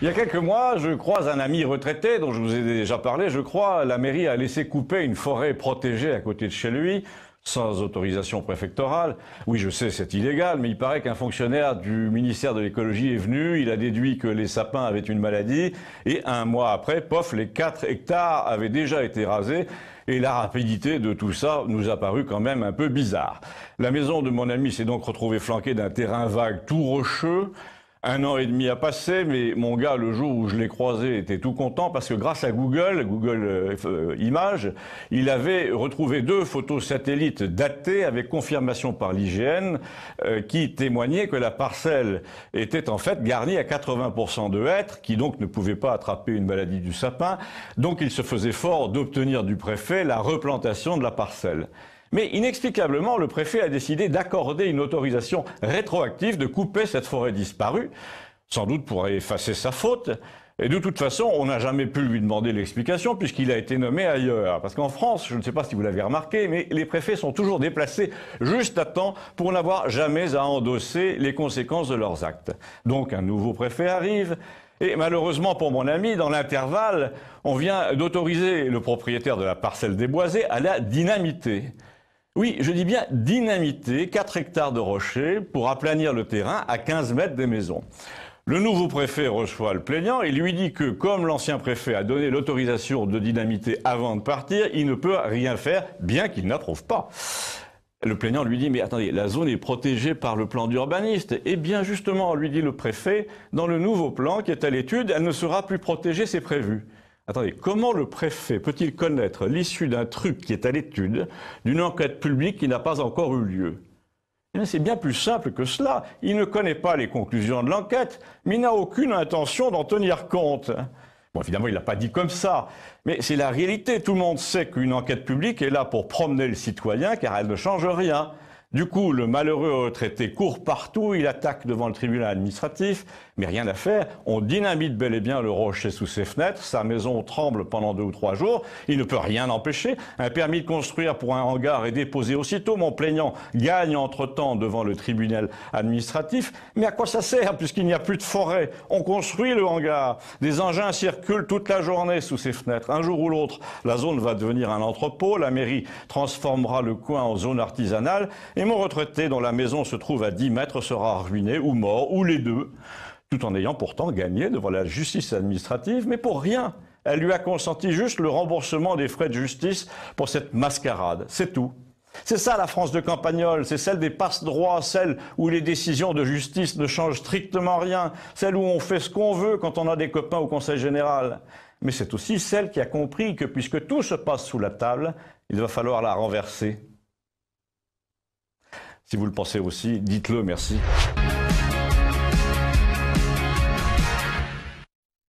Il y a quelques mois, je croise un ami retraité dont je vous ai déjà parlé, je crois. La mairie a laissé couper une forêt protégée à côté de chez lui, sans autorisation préfectorale. Oui, je sais, c'est illégal, mais il paraît qu'un fonctionnaire du ministère de l'écologie est venu, il a déduit que les sapins avaient une maladie, et un mois après, pof, les 4 hectares avaient déjà été rasés. Et la rapidité de tout ça nous a paru quand même un peu bizarre. La maison de mon ami s'est donc retrouvée flanquée d'un terrain vague tout rocheux. 1 an et demi a passé, mais mon gars, le jour où je l'ai croisé, était tout content parce que grâce à Google Images, il avait retrouvé 2 photos satellites datées avec confirmation par l'IGN qui témoignaient que la parcelle était en fait garnie à 80% de hêtres qui donc ne pouvaient pas attraper une maladie du sapin. Donc il se faisait fort d'obtenir du préfet la replantation de la parcelle. Mais inexplicablement, le préfet a décidé d'accorder une autorisation rétroactive de couper cette forêt disparue, sans doute pour effacer sa faute. Et de toute façon, on n'a jamais pu lui demander l'explication puisqu'il a été nommé ailleurs. Parce qu'en France, je ne sais pas si vous l'avez remarqué, mais les préfets sont toujours déplacés juste à temps pour n'avoir jamais à endosser les conséquences de leurs actes. Donc un nouveau préfet arrive. Et malheureusement pour mon ami, dans l'intervalle, on vient d'autoriser le propriétaire de la parcelle déboisée à la dynamiter. Oui, je dis bien dynamiter 4 hectares de rochers pour aplanir le terrain à 15 mètres des maisons. Le nouveau préfet reçoit le plaignant et lui dit que comme l'ancien préfet a donné l'autorisation de dynamiter avant de partir, il ne peut rien faire, bien qu'il n'approuve pas. Le plaignant lui dit « Mais attendez, la zone est protégée par le plan d'urbaniste. » Eh bien justement, lui dit le préfet, dans le nouveau plan qui est à l'étude, elle ne sera plus protégée, c'est prévu. Attendez, comment le préfet peut-il connaître l'issue d'un truc qui est à l'étude, d'une enquête publique qui n'a pas encore eu lieu? Eh bien, c'est bien plus simple que cela. Il ne connaît pas les conclusions de l'enquête, mais il n'a aucune intention d'en tenir compte. Bon, évidemment, il ne l'a pas dit comme ça, mais c'est la réalité. Tout le monde sait qu'une enquête publique est là pour promener le citoyen, car elle ne change rien. Du coup, le malheureux retraité court partout, il attaque devant le tribunal administratif, mais rien à faire, on dynamite bel et bien le rocher sous ses fenêtres, sa maison tremble pendant 2 ou 3 jours, il ne peut rien empêcher, un permis de construire pour un hangar est déposé aussitôt, mon plaignant gagne entre-temps devant le tribunal administratif, mais à quoi ça sert puisqu'il n'y a plus de forêt? On construit le hangar, des engins circulent toute la journée sous ses fenêtres, un jour ou l'autre, la zone va devenir un entrepôt, la mairie transformera le coin en zone artisanale, et mon retraité dont la maison se trouve à 10 mètres sera ruiné ou mort, ou les deux, tout en ayant pourtant gagné devant la justice administrative, mais pour rien. Elle lui a consenti juste le remboursement des frais de justice pour cette mascarade, c'est tout. C'est ça la France de Campagnol, c'est celle des passe-droits, celle où les décisions de justice ne changent strictement rien, celle où on fait ce qu'on veut quand on a des copains au Conseil général. Mais c'est aussi celle qui a compris que puisque tout se passe sous la table, il va falloir la renverser. Si vous le pensez aussi, dites-le, merci.